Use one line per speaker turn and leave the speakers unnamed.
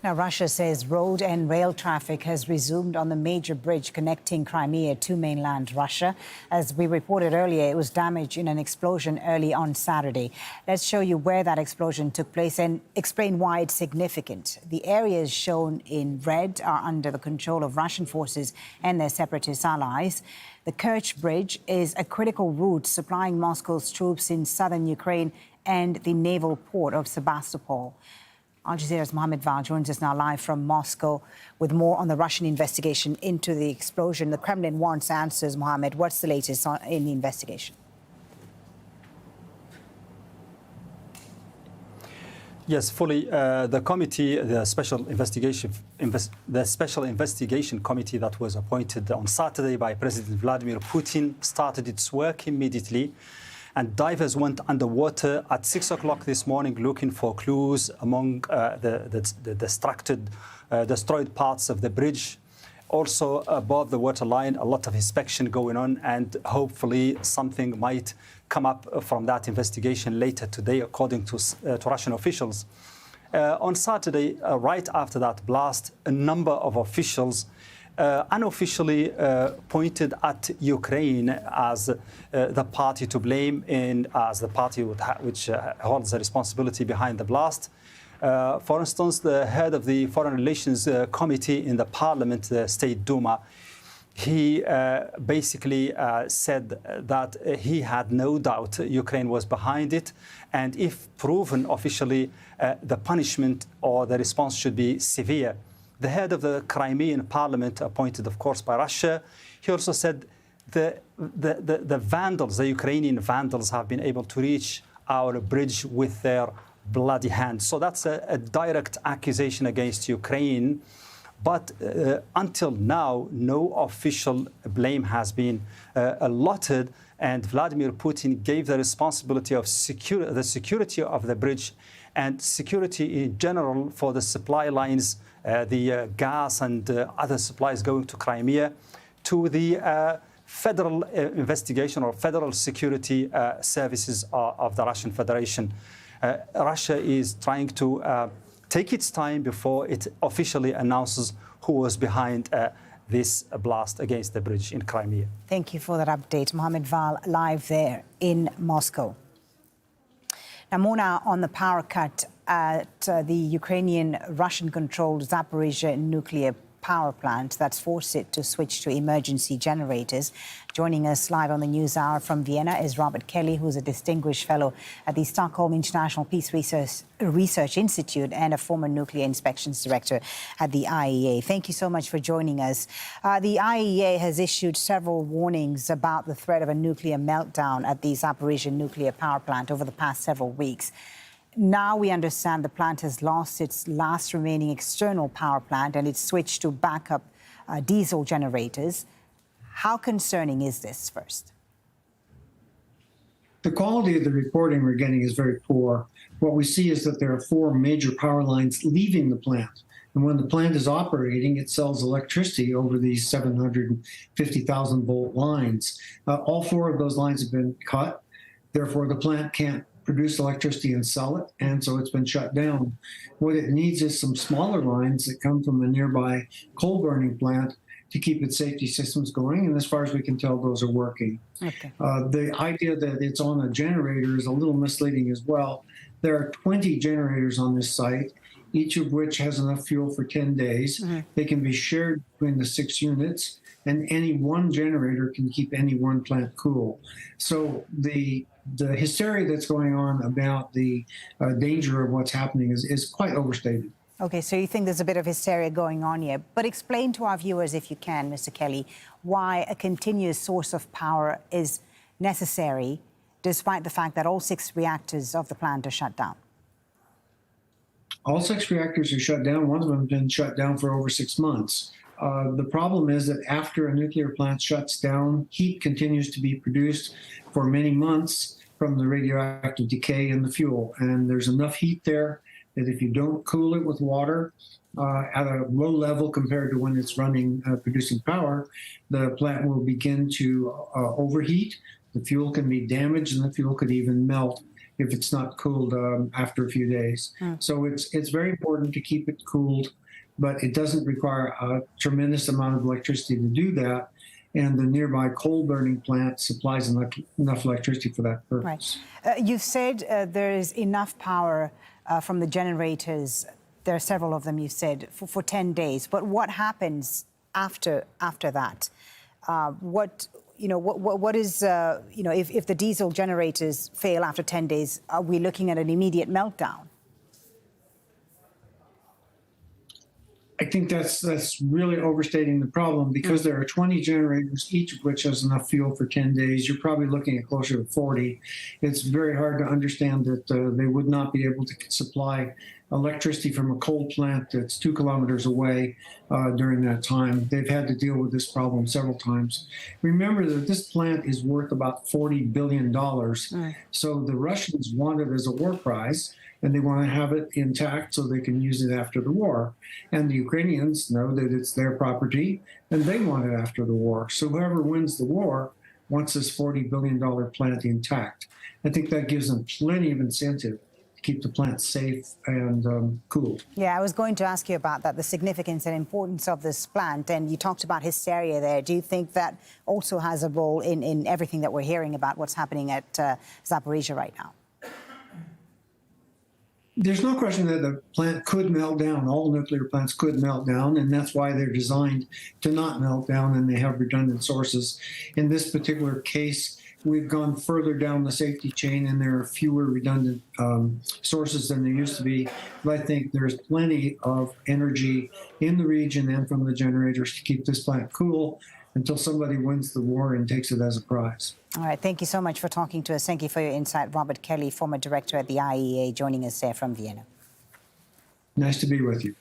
Now, Russia says road and rail traffic has resumed on the major bridge connecting Crimea to mainland Russia. As we reported earlier, it was damaged in an explosion early on Saturday. Let's show you where that explosion took place and explain why it's significant. The areas shown in red are under the control of Russian forces and their separatist allies. The Kerch Bridge is a critical route supplying Moscow's troops in southern Ukraine and the naval port of Sebastopol. Al Jazeera's Mohammed Val joins us now live from Moscow with more on the Russian investigation into the explosion. The Kremlin wants answers, Mohammed. What's the latest in the investigation?
Yes, fully. The committee, the special investigation committee that was appointed on Saturday by President Vladimir Putin started its work immediately. And divers went underwater at 6 o'clock this morning looking for clues among the destroyed parts of the bridge. Also above the waterline, a lot of inspection going on, and hopefully something might come up from that investigation later today, according to Russian officials. On Saturday, right after that blast, a number of officials unofficially pointed at Ukraine as the party to blame and as the party which holds the responsibility behind the blast. For instance, the head of the Foreign Relations Committee in the Parliament, the State Duma, he basically said that he had no doubt Ukraine was behind it, and if proven officially, the punishment or the response should be severe. The head of the Crimean parliament, appointed, of course, by Russia, he also said the vandals, the Ukrainian vandals, have been able to reach our bridge with their bloody hands. So that's a direct accusation against Ukraine. But until now, no official blame has been allotted, and Vladimir Putin gave the responsibility of the security of the bridge and security in general for the supply lines, the gas and other supplies going to Crimea, to the federal investigation or federal security services of the Russian Federation. Russia is trying to take its time before it officially announces who was behind this blast against the bridge in Crimea.
Thank you for that update. Mohammed Val, live there in Moscow. Now, more now on the power cut at the Ukrainian Russian-controlled Zaporizhzhia nuclear power plant that's forced it to switch to emergency generators. Joining us live on the News Hour from Vienna is Robert Kelly, who's a distinguished fellow at the Stockholm International Peace Research Institute and a former nuclear inspections director at the IAEA. Thank you so much for joining us. The IAEA has issued several warnings about the threat of a nuclear meltdown at the Zaporizhzhia nuclear power plant over the past several weeks. Now we understand the plant has lost its last remaining external power plant and it's switched to backup diesel generators. How concerning is this first?
The quality of the reporting we're getting is very poor. What we see is that there are 4 major power lines leaving the plant. And when the plant is operating, it sells electricity over these 750,000 volt lines. All 4 of those lines have been cut. Therefore, the plant can't produce electricity and sell it, and so it's been shut down. What it needs is some smaller lines that come from a nearby coal burning plant to keep its safety systems going, and as far as we can tell, those are working.
Okay.
The idea that it's on a generator is a little misleading as well. There are 20 generators on this site, each of which has enough fuel for 10 days. Mm-hmm. They can be shared between the 6 units, and any one generator can keep any one plant cool. So the hysteria that's going on about the danger of what's happening is quite overstated.
Okay, so you think there's a bit of hysteria going on here. But explain to our viewers, if you can, Mr. Kelly, why a continuous source of power is necessary, despite the fact that all 6 reactors of the plant are shut down.
All 6 reactors are shut down. One of them has been shut down for over 6 months. The problem is that after a nuclear plant shuts down, heat continues to be produced for many months from the radioactive decay in the fuel. And there's enough heat there that if you don't cool it with water at a low level compared to when it's running, producing power, the plant will begin to overheat. The fuel can be damaged and the fuel could even melt if it's not cooled after a few days. So it's very important to keep it cooled, but it doesn't require a tremendous amount of electricity to do that. And the nearby coal burning plant supplies enough electricity for that purpose.
Right. You've said there is enough power from the generators. There are several of them, you said, for 10 days. But what happens after that? What is, if the diesel generators fail after 10 days, are we looking at an immediate meltdown?
I think that's really overstating the problem, because there are 20 generators, each of which has enough fuel for 10 days. You're probably looking at closer to 40. It's very hard to understand that they would not be able to supply electricity from a coal plant that's 2 kilometers away during that time. They've had to deal with this problem several times. Remember that this plant is worth about $40 billion. So the Russians want it as a war prize, and they want to have it intact so they can use it after the war. And the Ukrainians know that it's their property, and they want it after the war. So whoever wins the war wants this $40 billion plant intact. I think that gives them plenty of incentive to keep the plant safe and cooled.
Yeah, I was going to ask you about that, the significance and importance of this plant. And you talked about hysteria there. Do you think that also has a role in everything that we're hearing about what's happening at Zaporizhzhia right now?
There's no question that the plant could melt down. All nuclear plants could melt down, and that's why they're designed to not melt down, and they have redundant sources. In this particular case, we've gone further down the safety chain, and there are fewer redundant sources than there used to be. But I think there's plenty of energy in the region and from the generators to keep this plant cool until somebody wins the war and takes it as a prize.
All right. Thank you so much for talking to us. Thank you for your insight. Robert Kelly, former director at the IAEA, joining us there from Vienna.
Nice to be with you.